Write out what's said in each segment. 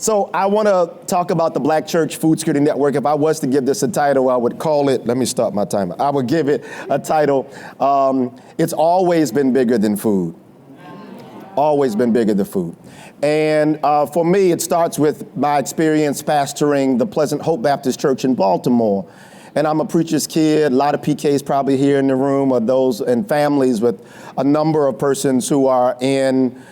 So I want to talk about the Black Church Food Security Network. If I was to give this a title, I would call it, let me start my timer. I would give it a title, It's Always Been Bigger Than Food. Always been bigger than food. And for me, it starts with my experience pastoring the Pleasant Hope Baptist Church in Baltimore. And I'm a preacher's kid. A lot of PKs probably here in the room are those and families with a number of persons who are in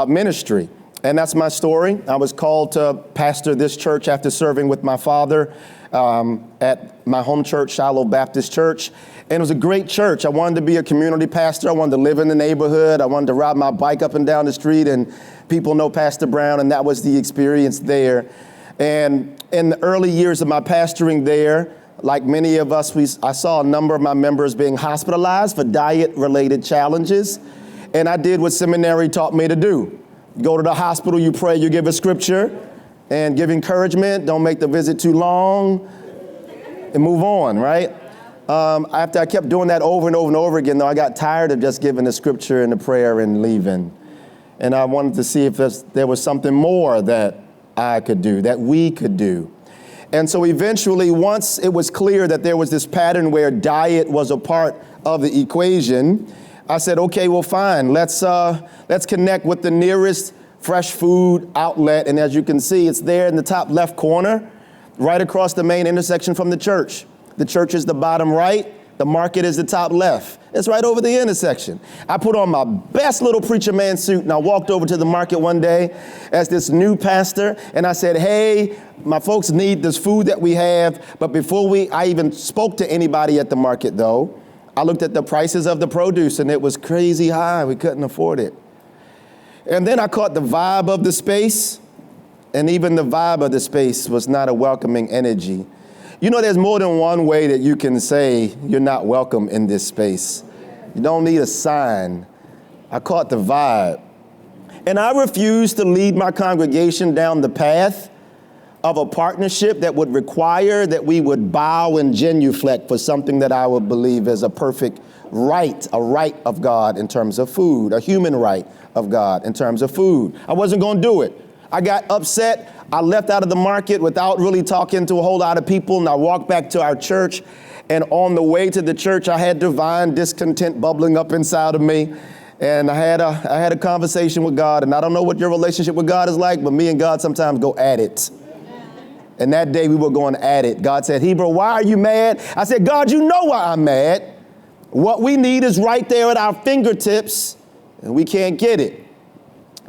ministry. And that's my story. I was called to pastor this church after serving with my father at my home church, Shiloh Baptist Church. And it was a great church. I wanted to be a community pastor. I wanted to live in the neighborhood. I wanted to ride my bike up and down the street and people know Pastor Brown, and that was the experience there. And in the early years of my pastoring there, like many of us, I saw a number of my members being hospitalized for diet-related challenges. And I did what seminary taught me to do. Go to the hospital, you pray, you give a scripture, and give encouragement. Don't make the visit too long, and move on, right? After I kept doing that over and over and over again, though, I got tired of just giving the scripture and the prayer and leaving. And I wanted to see if there was something more that I could do, that we could do. And so eventually, once it was clear that there was this pattern where diet was a part of the equation, I said, okay, well, fine. Let's connect with the nearest fresh food outlet. And as you can see, it's there in the top left corner, right across the main intersection from the church. The church is the bottom right. The market is the top left. It's right over the intersection. I put on my best little preacher man suit and I walked over to the market one day as this new pastor and I said, hey, my folks need this food that we have. But before I even spoke to anybody at the market though, I looked at the prices of the produce and it was crazy high. We couldn't afford it. And then I caught the vibe of the space, and even the vibe of the space was not a welcoming energy. You know, there's more than one way that you can say you're not welcome in this space. You don't need a sign. I caught the vibe. And I refused to lead my congregation down the path of a partnership that would require that we would bow and genuflect for something that I would believe is a perfect right, a right of God in terms of food, a human right of God in terms of food. I wasn't going to do it. I got upset. I left out of the market without really talking to a whole lot of people, and I walked back to our church. And on the way to the church, I had divine discontent bubbling up inside of me. And I had a conversation with God, and I don't know what your relationship with God is like, but me and God sometimes go at it. And that day we were going at it. God said, Heber, why are you mad? I said, God, you know why I'm mad. What we need is right there at our fingertips, and we can't get it.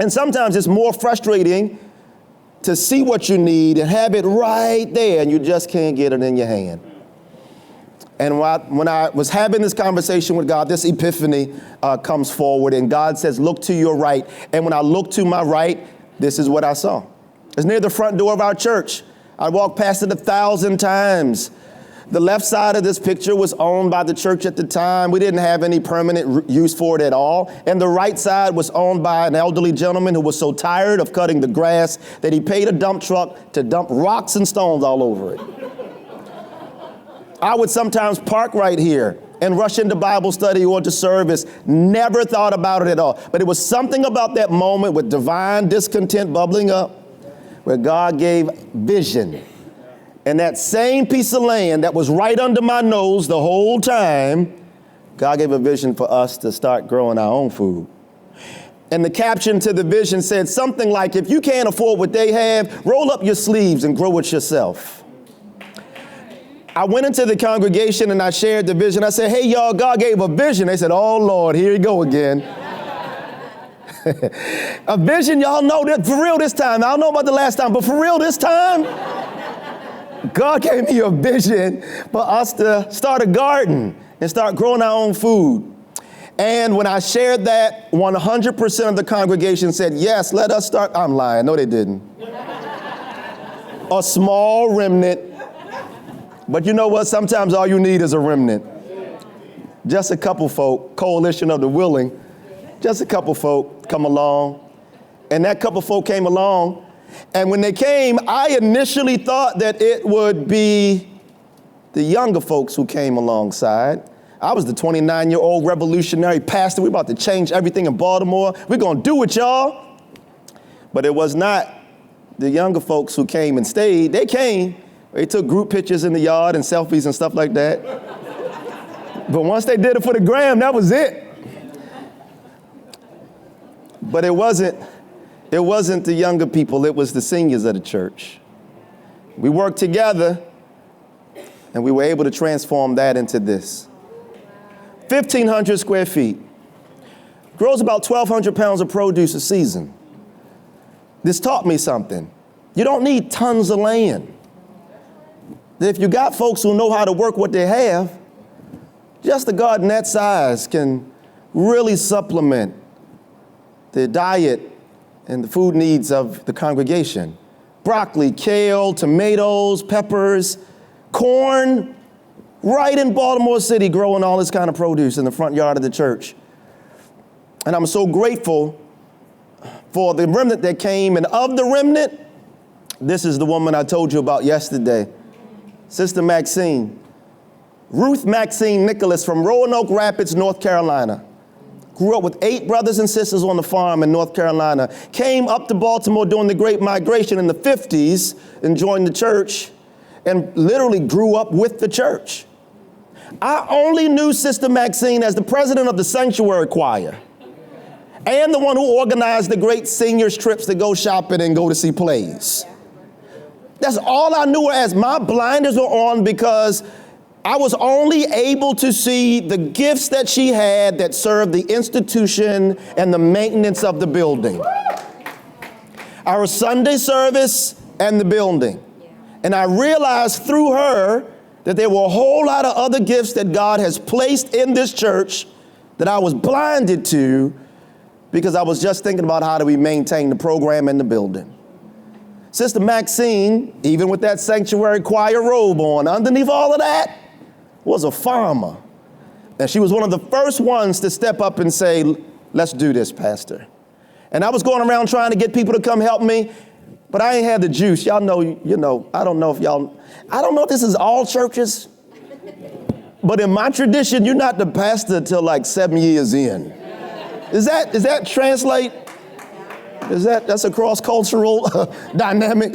And sometimes it's more frustrating to see what you need and have it right there, and you just can't get it in your hand. And when I was having this conversation with God, this epiphany comes forward, and God says, look to your right. And when I looked to my right, this is what I saw. It's near the front door of our church. I walked past it 1,000 times. The left side of this picture was owned by the church at the time. We didn't have any permanent use for it at all. And the right side was owned by an elderly gentleman who was so tired of cutting the grass that he paid a dump truck to dump rocks and stones all over it. I would sometimes park right here and rush into Bible study or to service. Never thought about it at all. But it was something about that moment with divine discontent bubbling up where God gave vision. And that same piece of land that was right under my nose the whole time, God gave a vision for us to start growing our own food. And the caption to the vision said something like, if you can't afford what they have, roll up your sleeves and grow it yourself. I went into the congregation and I shared the vision. I said, hey, y'all, God gave a vision. They said, oh, Lord, here you go again. A vision, y'all know that for real this time. I don't know about the last time, but for real this time, God gave me a vision for us to start a garden and start growing our own food. And when I shared that, 100% of the congregation said, yes, let us start. I'm lying. No, they didn't. A small remnant. But you know what? Sometimes all you need is a remnant. Just a couple folk, coalition of the willing. Just a couple folk come along. And that couple folk came along. And when they came, I initially thought that it would be the younger folks who came alongside. I was the 29-year-old revolutionary pastor. We're about to change everything in Baltimore. We're going to do it, y'all. But it was not the younger folks who came and stayed, they came. They took group pictures in the yard and selfies and stuff like that. But once they did it for the gram, that was it. But it wasn't the younger people, it was the seniors of the church. We worked together, and we were able to transform that into this. 1,500 square feet. Grows about 1,200 pounds of produce a season. This taught me something. You don't need tons of land. If you got folks who know how to work what they have, just a garden that size can really supplement the diet and the food needs of the congregation. Broccoli, kale, tomatoes, peppers, corn, right in Baltimore City, growing all this kind of produce in the front yard of the church. And I'm so grateful for the remnant that came, and of the remnant, this is the woman I told you about yesterday, Sister Maxine. Ruth Maxine Nicholas from Roanoke Rapids, North Carolina. Grew up with 8 brothers and sisters on the farm in North Carolina. Came up to Baltimore during the Great Migration in the 50s and joined the church, and literally grew up with the church. I only knew Sister Maxine as the president of the Sanctuary Choir and the one who organized the great seniors trips to go shopping and go to see plays. That's all I knew her as. My blinders were on because I was only able to see the gifts that she had that served the institution and the maintenance of the building. Our Sunday service and the building. And I realized through her that there were a whole lot of other gifts that God has placed in this church that I was blinded to because I was just thinking about how do we maintain the program and the building. Sister Maxine, even with that sanctuary choir robe on, underneath all of that, was a farmer. And she was one of the first ones to step up and say, let's do this, Pastor. And I was going around trying to get people to come help me, but I ain't had the juice. Y'all know, I don't know if this is all churches, but in my tradition, you're not the pastor till like 7 years in. Does that translate? That's a cross-cultural dynamic?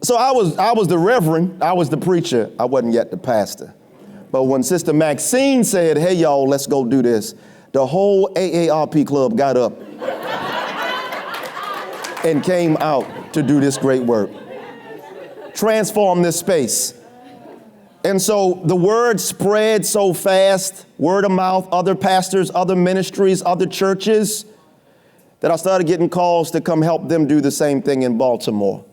So I was the reverend, I was the preacher, I wasn't yet the pastor. But when Sister Maxine said, hey y'all, let's go do this, the whole AARP club got up and came out to do this great work. Transform this space. And so the word spread so fast, word of mouth, other pastors, other ministries, other churches, that I started getting calls to come help them do the same thing in Baltimore.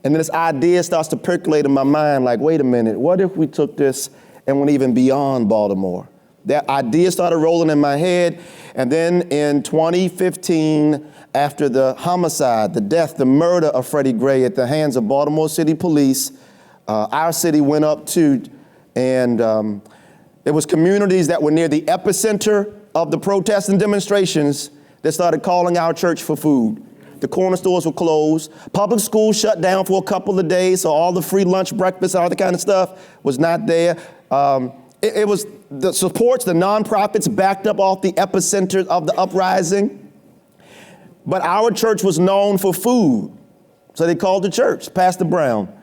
And then this idea starts to percolate in my mind, like, wait a minute, what if we took this and went even beyond Baltimore? That idea started rolling in my head. And then in 2015, after the homicide, the death, the murder of Freddie Gray at the hands of Baltimore City Police, our city went up too, and it was communities that were near the epicenter of the protests and demonstrations that started calling our church for food. The corner stores were closed. Public schools shut down for a couple of days, so all the free lunch, breakfast, all that kind of stuff was not there. It was the supports, the nonprofits backed up off the epicenter of the uprising. But our church was known for food. So they called the church, Pastor Brown.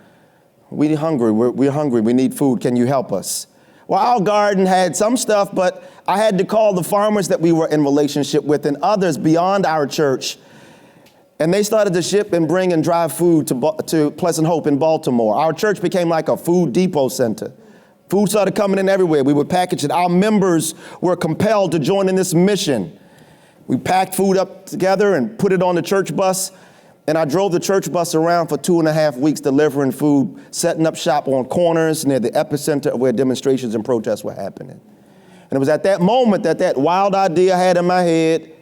We're hungry, we need food, can you help us? Well, our garden had some stuff, but I had to call the farmers that we were in relationship with and others beyond our church. And they started to ship and bring and drive food to Pleasant Hope in Baltimore. Our church became like a food depot center. Food started coming in everywhere. We would package it. Our members were compelled to join in this mission. We packed food up together and put it on the church bus. And I drove the church bus around for 2.5 weeks delivering food, setting up shop on corners near the epicenter of where demonstrations and protests were happening. And it was at that moment that wild idea I had in my head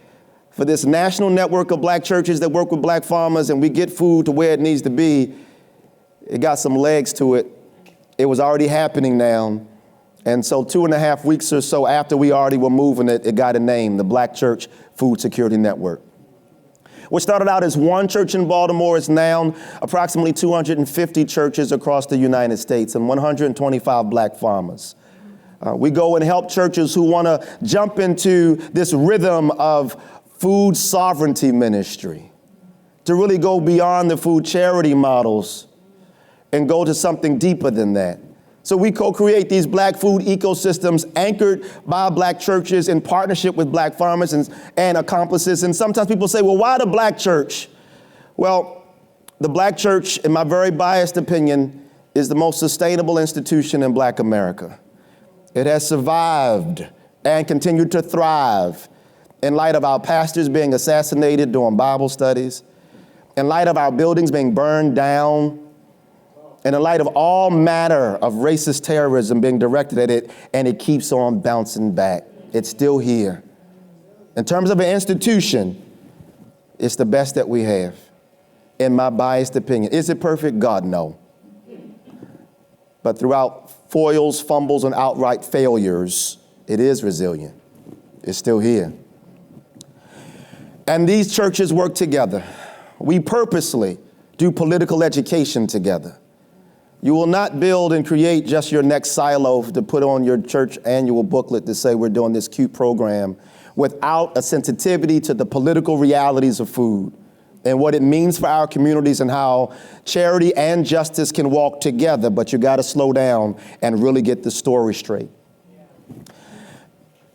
for this national network of black churches that work with black farmers and we get food to where it needs to be. It got some legs to it. It was already happening now. And so 2.5 weeks or so after we already were moving it, it got a name, the Black Church Food Security Network. What started out as one church in Baltimore is now approximately 250 churches across the United States and 125 black farmers. We go and help churches who want to jump into this rhythm of food sovereignty ministry. to really go beyond the food charity models and go to something deeper than that. So we co-create these black food ecosystems anchored by black churches in partnership with black farmers and accomplices. And sometimes people say, well, why the black church? Well, the black church, in my very biased opinion, is the most sustainable institution in black America. It has survived and continued to thrive in light of our pastors being assassinated during Bible studies, in light of our buildings being burned down, and in light of all manner of racist terrorism being directed at it, and it keeps on bouncing back. It's still here. In terms of an institution, it's the best that we have, in my biased opinion. Is it perfect? God, no. But throughout foils, fumbles, and outright failures, it is resilient. It's still here. And these churches work together. We purposely do political education together. You will not build and create just your next silo to put on your church annual booklet to say we're doing this cute program without a sensitivity to the political realities of food and what it means for our communities and how charity and justice can walk together. But you got to slow down and really get the story straight.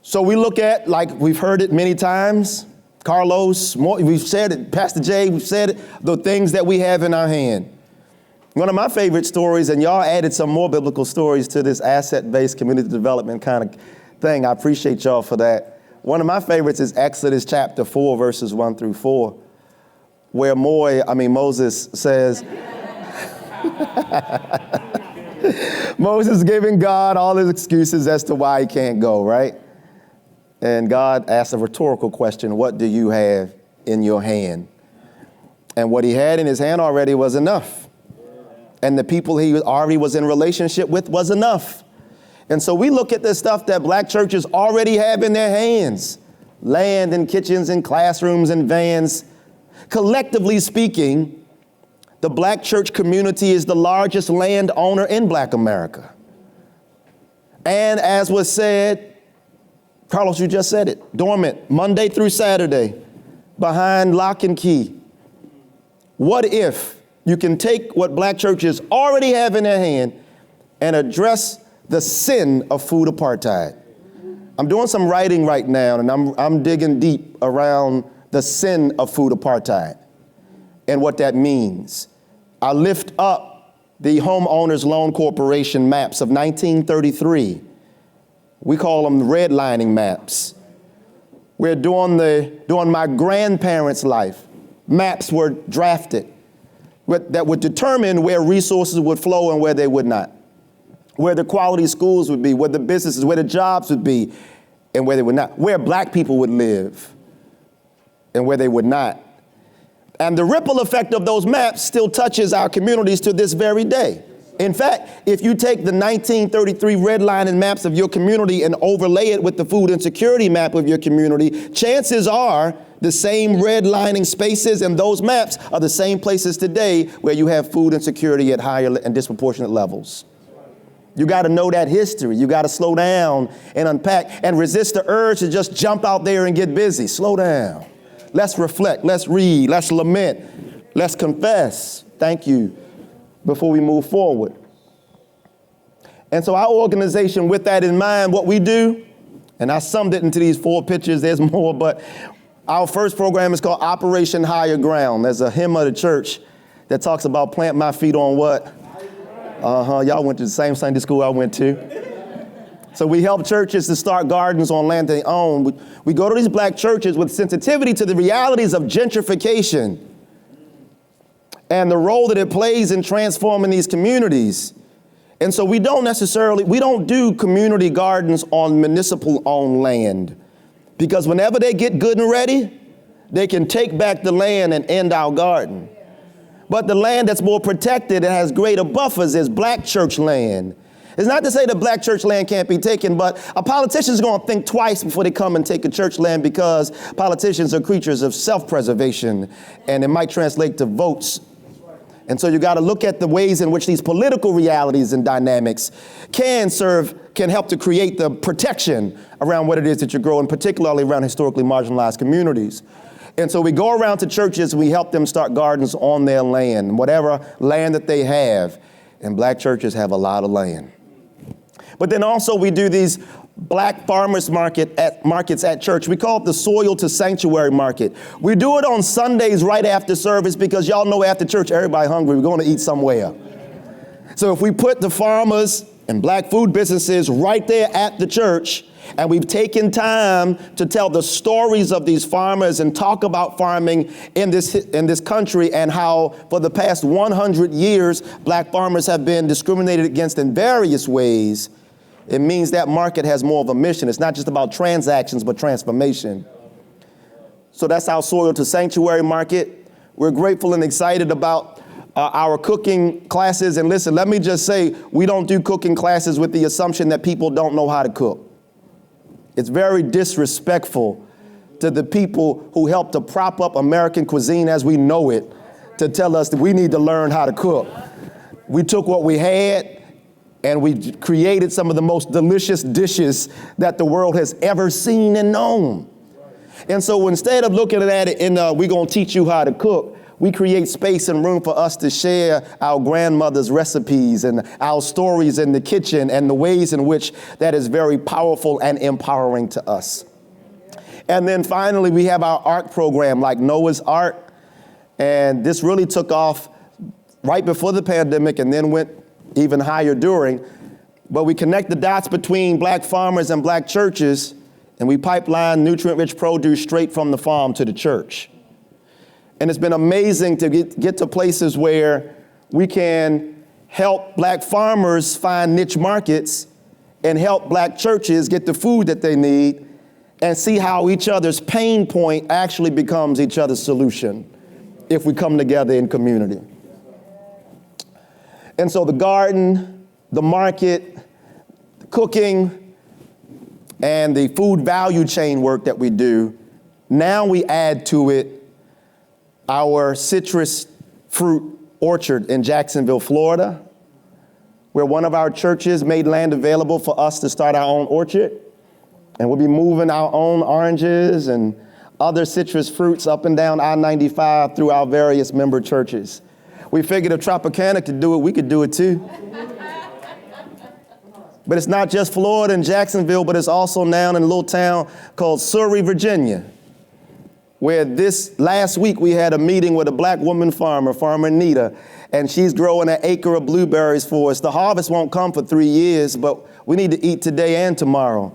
So we look at, like we've heard it many times, Carlos, we've said it, Pastor Jay, we've said it, the things that we have in our hand. One of my favorite stories, and y'all added some more biblical stories to this asset-based community development kind of thing. I appreciate y'all for that. One of my favorites is Exodus chapter 4, verses 1 through 4, where Moses says, Moses giving God all his excuses as to why he can't go, right? And God asked a rhetorical question, what do you have in your hand? And what he had in his hand already was enough. And the people he already was in relationship with was enough. And so we look at the stuff that black churches already have in their hands, land and kitchens and classrooms and vans. Collectively speaking, the black church community is the largest landowner in black America. And as was said, Carlos, you just said it, dormant, Monday through Saturday, behind lock and key. What if you can take what black churches already have in their hand and address the sin of food apartheid? I'm doing some writing right now, and I'm digging deep around the sin of food apartheid and what that means. I lift up the Homeowners Loan Corporation maps of 1933. We call them redlining maps. Where during my grandparents' life, maps were drafted that would determine where resources would flow and where they would not, where the quality schools would be, where the businesses, where the jobs would be, and where they would not, where black people would live and where they would not. And the ripple effect of those maps still touches our communities to this very day. In fact, if you take the 1933 redlining maps of your community and overlay it with the food insecurity map of your community, chances are the same redlining spaces and those maps are the same places today where you have food insecurity at higher and disproportionate levels. You got to know that history. You got to slow down and unpack and resist the urge to just jump out there and get busy. Slow down. Let's reflect. Let's read. Let's lament. Let's confess. Thank you. Before we move forward. And so our organization, with that in mind, what we do, and I summed it into these 4 pictures, there's more, but our first program is called Operation Higher Ground. There's a hymn of the church that talks about plant my feet on what? Y'all went to the same Sunday school I went to. So we help churches to start gardens on land they own. We go to these black churches with sensitivity to the realities of gentrification and the role that it plays in transforming these communities. And so we don't do community gardens on municipal owned land, because whenever they get good and ready, they can take back the land and end our garden. But the land that's more protected and has greater buffers is black church land. It's not to say that black church land can't be taken, but a politician's going to think twice before they come and take a church land, because politicians are creatures of self-preservation, and it might translate to votes. And so you got to look at the ways in which these political realities and dynamics can help to create the protection around what it is that you're growing, particularly around historically marginalized communities. And so we go around to churches and we help them start gardens on their land, whatever land that they have. And black churches have a lot of land. But then also we do these black farmers markets at church. We call it the Soil to Sanctuary Market. We do it on Sundays right after service because y'all know after church everybody hungry. We're going to eat somewhere. So if we put the farmers and black food businesses right there at the church, and we've taken time to tell the stories of these farmers and talk about farming in this country and how for the past 100 years, black farmers have been discriminated against in various ways, it means that market has more of a mission. It's not just about transactions, but transformation. So that's our Soil to Sanctuary Market. We're grateful and excited about our cooking classes. And listen, let me just say, we don't do cooking classes with the assumption that people don't know how to cook. It's very disrespectful to the people who helped to prop up American cuisine as we know it to tell us that we need to learn how to cook. We took what we had and we created some of the most delicious dishes that the world has ever seen and known. And so instead of looking at it in we're going to teach you how to cook, we create space and room for us to share our grandmother's recipes and our stories in the kitchen and the ways in which that is very powerful and empowering to us. And then finally, we have our art program like Noah's Ark. And this really took off right before the pandemic and then went even higher during. But we connect the dots between black farmers and black churches, and we pipeline nutrient-rich produce straight from the farm to the church. And it's been amazing to get to places where we can help black farmers find niche markets and help black churches get the food that they need and see how each other's pain point actually becomes each other's solution if we come together in community. And so the garden, the market, the cooking, and the food value chain work that we do, now we add to it our citrus fruit orchard in Jacksonville, Florida, where one of our churches made land available for us to start our own orchard. And we'll be moving our own oranges and other citrus fruits up and down I-95 through our various member churches. We figured if Tropicana could do it, we could do it too. But it's not just Florida and Jacksonville, but it's also now in a little town called Surrey, Virginia, where this last week we had a meeting with a black woman farmer, Farmer Nita, and she's growing an acre of blueberries for us. The harvest won't come for 3 years, but we need to eat today and tomorrow.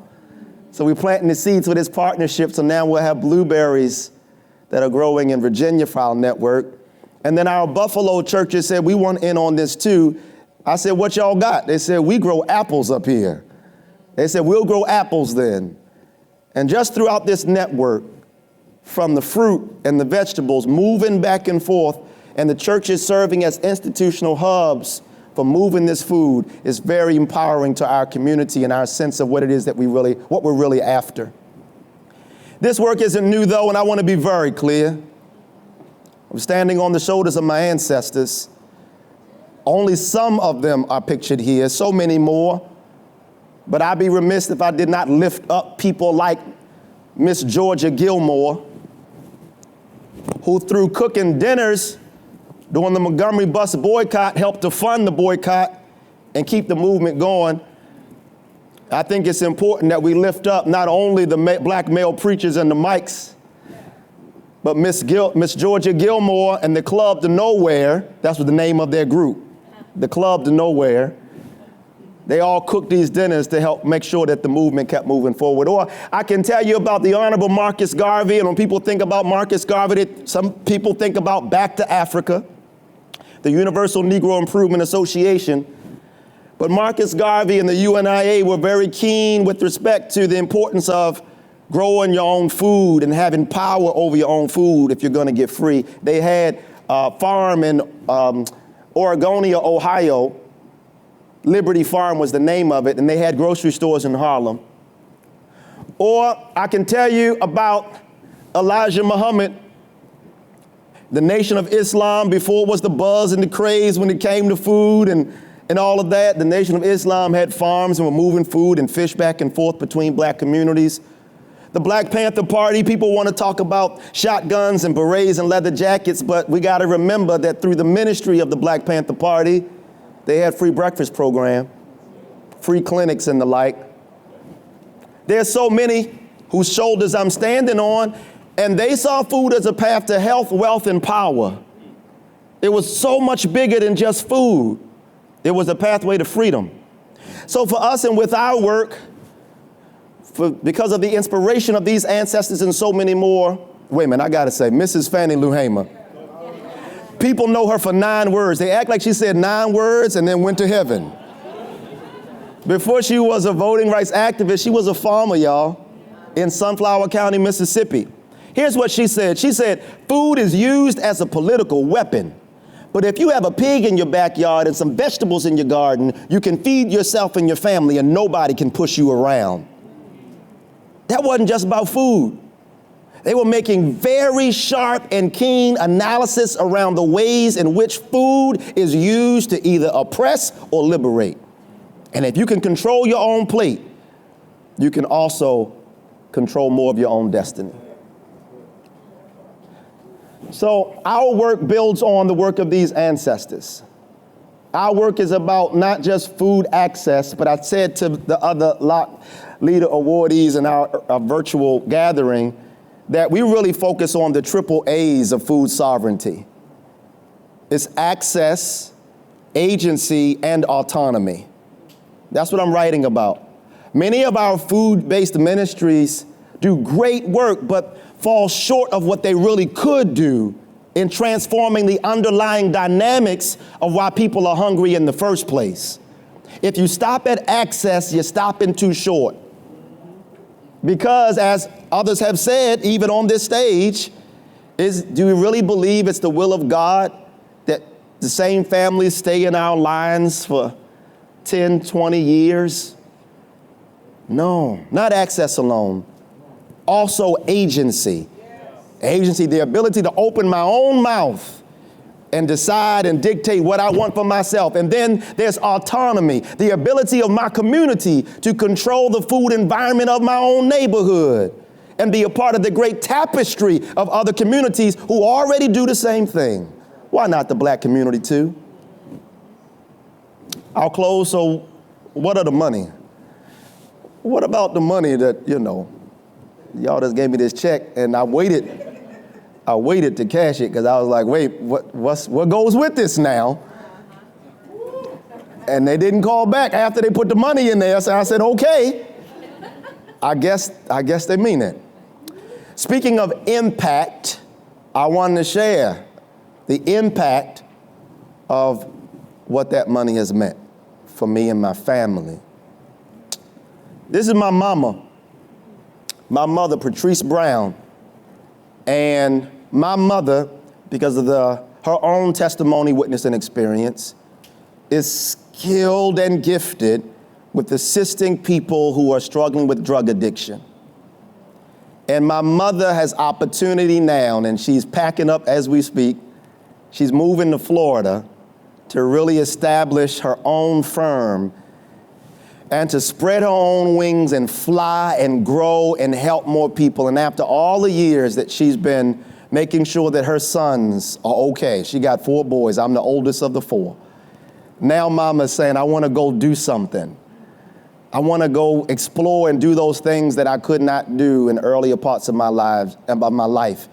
So we're planting the seeds for this partnership, so now we'll have blueberries that are growing in Virginia for our network. And then our Buffalo churches said, we want in on this too. I said, what y'all got? They said, we grow apples up here. They said, we'll grow apples then. And just throughout this network, from the fruit and the vegetables, moving back and forth, and the churches serving as institutional hubs for moving this food is very empowering to our community and our sense of what it is that what we're really after. This work isn't new though, and I want to be very clear. I'm standing on the shoulders of my ancestors. Only some of them are pictured here, so many more. But I'd be remiss if I did not lift up people like Miss Georgia Gilmore, who through cooking dinners during the Montgomery bus boycott helped to fund the boycott and keep the movement going. I think it's important that we lift up not only the black male preachers and the mics, but Miss Georgia Gilmore and the Club to Nowhere, that's what the name of their group, the Club to Nowhere. They all cooked these dinners to help make sure that the movement kept moving forward. Or I can tell you about the Honorable Marcus Garvey, and when people think about Marcus Garvey, some people think about Back to Africa, the Universal Negro Improvement Association. But Marcus Garvey and the UNIA were very keen with respect to the importance of growing your own food and having power over your own food if you're going to get free. They had a farm in Oregonia, Ohio. Liberty Farm was the name of it, and they had grocery stores in Harlem. Or I can tell you about Elijah Muhammad, the Nation of Islam, before it was the buzz and the craze when it came to food and all of that. The Nation of Islam had farms and were moving food and fish back and forth between black communities. The Black Panther Party, people want to talk about shotguns and berets and leather jackets, but we got to remember that through the ministry of the Black Panther Party, they had free breakfast program, free clinics and the like. There's so many whose shoulders I'm standing on, and they saw food as a path to health, wealth, and power. It was so much bigger than just food. It was a pathway to freedom. So for us and with our work, because of the inspiration of these ancestors and so many more, wait a minute, I gotta say, Mrs. Fannie Lou Hamer. People know her for 9 words. They act like she said 9 words and then went to heaven. Before she was a voting rights activist, she was a farmer, y'all, in Sunflower County, Mississippi. Here's what she said. She said, food is used as a political weapon. But if you have a pig in your backyard and some vegetables in your garden, you can feed yourself and your family and nobody can push you around. That wasn't just about food. They were making very sharp and keen analysis around the ways in which food is used to either oppress or liberate. And if you can control your own plate, you can also control more of your own destiny. So our work builds on the work of these ancestors. Our work is about not just food access, but I said to the other Locke Leader awardees in our virtual gathering that we really focus on the triple A's of food sovereignty. It's access, agency, and autonomy. That's what I'm writing about. Many of our food-based ministries do great work, but fall short of what they really could do in transforming the underlying dynamics of why people are hungry in the first place. If you stop at access, you're stopping too short. Because as others have said, even on this stage, do we really believe it's the will of God that the same families stay in our lines for 10, 20 years? No, not access alone. Also agency. Agency, the ability to open my own mouth and decide and dictate what I want for myself. And then there's autonomy, the ability of my community to control the food environment of my own neighborhood and be a part of the great tapestry of other communities who already do the same thing. Why not the Black community too? I'll close. So what are the money? What about the money that, y'all just gave me this check and I waited to cash it because I was like, wait, what goes with this now? And they didn't call back after they put the money in there. So I said, okay, I guess they mean it. Speaking of impact, I wanted to share the impact of what that money has meant for me and my family. This is my mama. My mother, Patrice Brown, and my mother, because of her own testimony, witness, and experience, is skilled and gifted with assisting people who are struggling with drug addiction. And my mother has opportunity now, and she's packing up as we speak. She's moving to Florida to really establish her own firm and to spread her own wings and fly and grow and help more people. And after all the years that she's been making sure that her sons are okay, she got 4 boys, I'm the oldest of the 4. Now Mama's saying, I want to go do something. I want to go explore and do those things that I could not do in earlier parts of my life.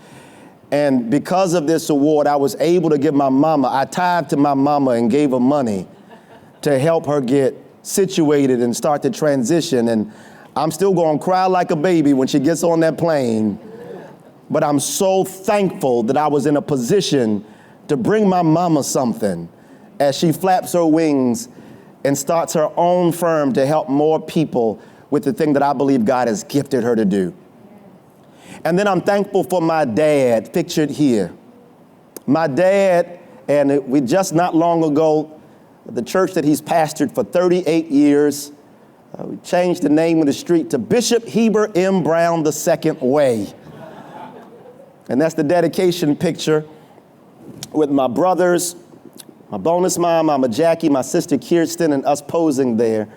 And because of this award, I was able to give my mama, I tithed to my mama and gave her money to help her get situated and start to transition. And I'm still going to cry like a baby when she gets on that plane. But I'm so thankful that I was in a position to bring my mama something as she flaps her wings and starts her own firm to help more people with the thing that I believe God has gifted her to do. And then I'm thankful for my dad, pictured here. My dad, and we just not long ago, the church that he's pastored for 38 years, we changed the name of the street to Bishop Heber Brown II Way. And that's the dedication picture with my brothers, my bonus mom, Mama Jackie, my sister Kirsten, and us posing there.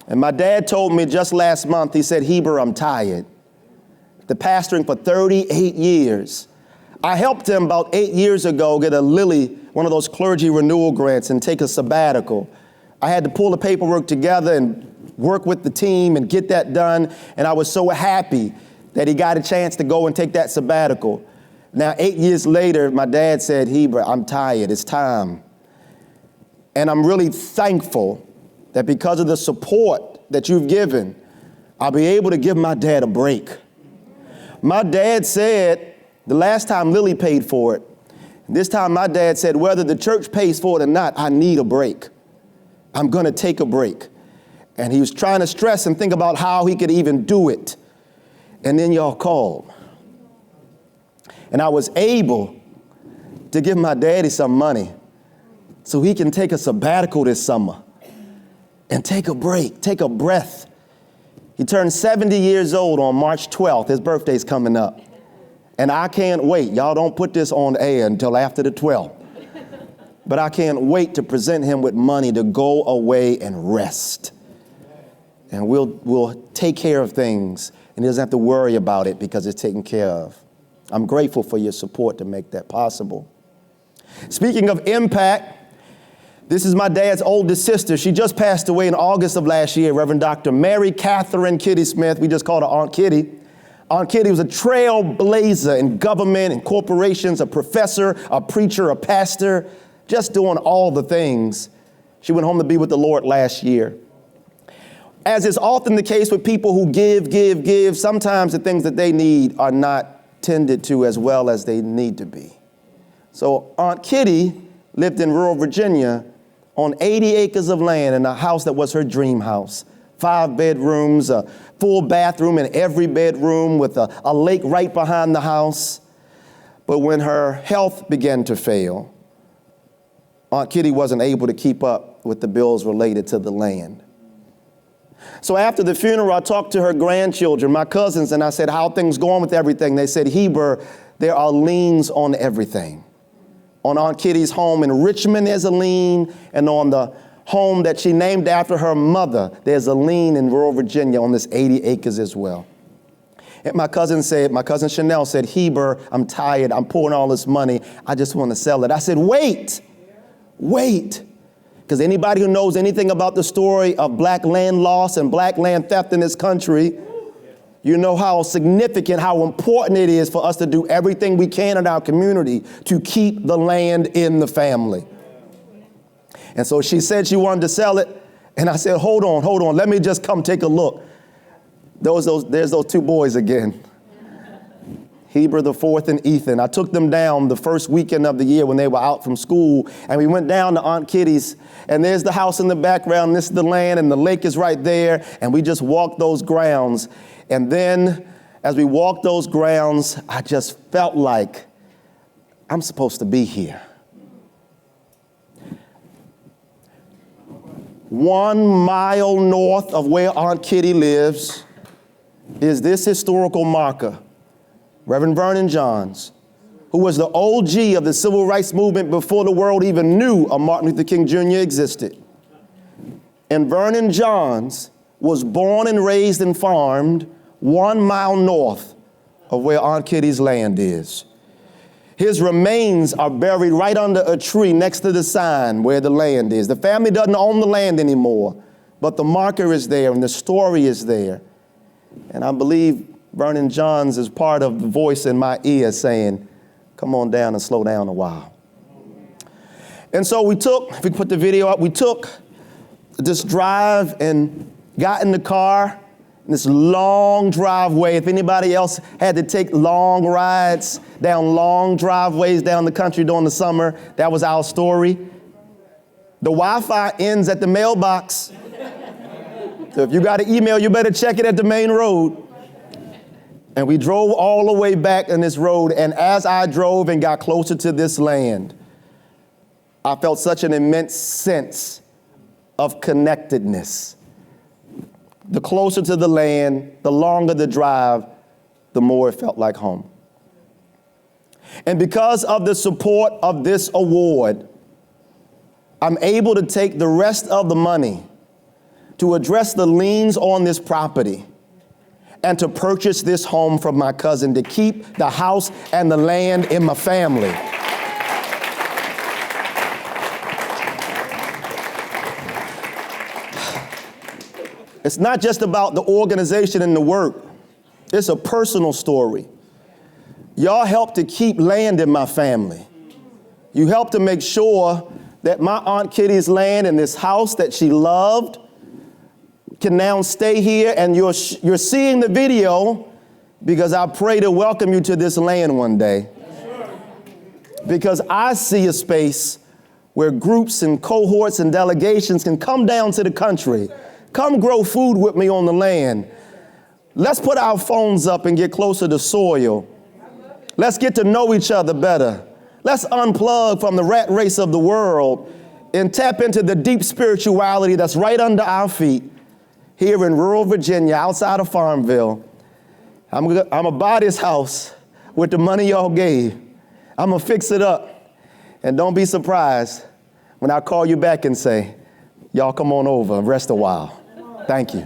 And my dad told me just last month, he said, Heber, I'm tired. the pastoring for 38 years. I helped him about 8 years ago get a Lilly, one of those clergy renewal grants, and take a sabbatical. I had to pull the paperwork together and work with the team and get that done, and I was so happy that he got a chance to go and take that sabbatical. Now, 8 years later, my dad said, Heber, I'm tired, it's time. And I'm really thankful that because of the support that you've given, I'll be able to give my dad a break. My dad said, the last time Lily paid for it, this time my dad said, whether the church pays for it or not, I need a break. I'm gonna take a break. And he was trying to stress and think about how he could even do it. And then y'all called. And I was able to give my daddy some money so he can take a sabbatical this summer and take a break, take a breath. He turned 70 years old on March 12th. His birthday's coming up. And I can't wait. Y'all don't put this on air until after the 12th. But I can't wait to present him with money to go away and rest. And we'll take care of things, and he doesn't have to worry about it because it's taken care of. I'm grateful for your support to make that possible. Speaking of impact, this is my dad's oldest sister. She just passed away in August of last year, Reverend Dr. Mary Catherine Kitty Smith. We just called her Aunt Kitty. Aunt Kitty was a trailblazer in government and corporations, a professor, a preacher, a pastor, just doing all the things. She went home to be with the Lord last year. As is often the case with people who give, sometimes the things that they need are not tended to as well as they need to be. So Aunt Kitty lived in rural Virginia on 80 acres of land in a house that was her dream house. 5 bedrooms, a full bathroom in every bedroom with a lake right behind the house. But when her health began to fail, Aunt Kitty wasn't able to keep up with the bills related to the land. So after the funeral, I talked to her grandchildren, my cousins, and I said, how are things going with everything? They said, Heber, there are liens on everything. On Aunt Kitty's home in Richmond, there's a lien, and on the home that she named after her mother, there's a lien in rural Virginia on this 80 acres as well. And my cousin Chanel said, Heber, I'm tired, I'm pouring all this money, I just want to sell it. I said, wait. Because anybody who knows anything about the story of black land loss and black land theft in this country, you know how significant, how important it is for us to do everything we can in our community to keep the land in the family. And so she said she wanted to sell it. And I said, hold on, let me just come take a look. There's those 2 boys again. Heber the fourth and Ethan. I took them down the first weekend of the year when they were out from school, and we went down to Aunt Kitty's, and there's the house in the background, this is the land, and the lake is right there, and we just walked those grounds. And then as we walked those grounds, I just felt like I'm supposed to be here. 1 mile north of where Aunt Kitty lives is this historical marker, Reverend Vernon Johns, who was the OG of the civil rights movement before the world even knew a Martin Luther King Jr. existed. And Vernon Johns was born and raised and farmed 1 mile north of where Aunt Kitty's land is. His remains are buried right under a tree next to the sign where the land is. The family doesn't own the land anymore, but the marker is there and the story is there. And I believe Vernon Johns is part of the voice in my ear saying, come on down and slow down a while. And so we put the video up, we took this drive and got in the car, this long driveway. If anybody else had to take long rides down long driveways down the country during the summer, that was our story. The Wi-Fi ends at the mailbox. So if you got an email, you better check it at the main road. And we drove all the way back on this road, and as I drove and got closer to this land, I felt such an immense sense of connectedness. The closer to the land, the longer the drive, the more it felt like home. And because of the support of this award, I'm able to take the rest of the money to address the liens on this property and to purchase this home from my cousin to keep the house and the land in my family. It's not just about the organization and the work. It's a personal story. Y'all helped to keep land in my family. You helped to make sure that my Aunt Kitty's land and this house that she loved can now stay here, and you're seeing the video because I pray to welcome you to this land one day. Because I see a space where groups and cohorts and delegations can come down to the country, come grow food with me on the land. Let's put our phones up and get closer to soil. Let's get to know each other better. Let's unplug from the rat race of the world and tap into the deep spirituality that's right under our feet here in rural Virginia, outside of Farmville. I'm gonna buy this house with the money y'all gave. I'm gonna fix it up. And don't be surprised when I call you back and say, y'all come on over and rest a while. Thank you.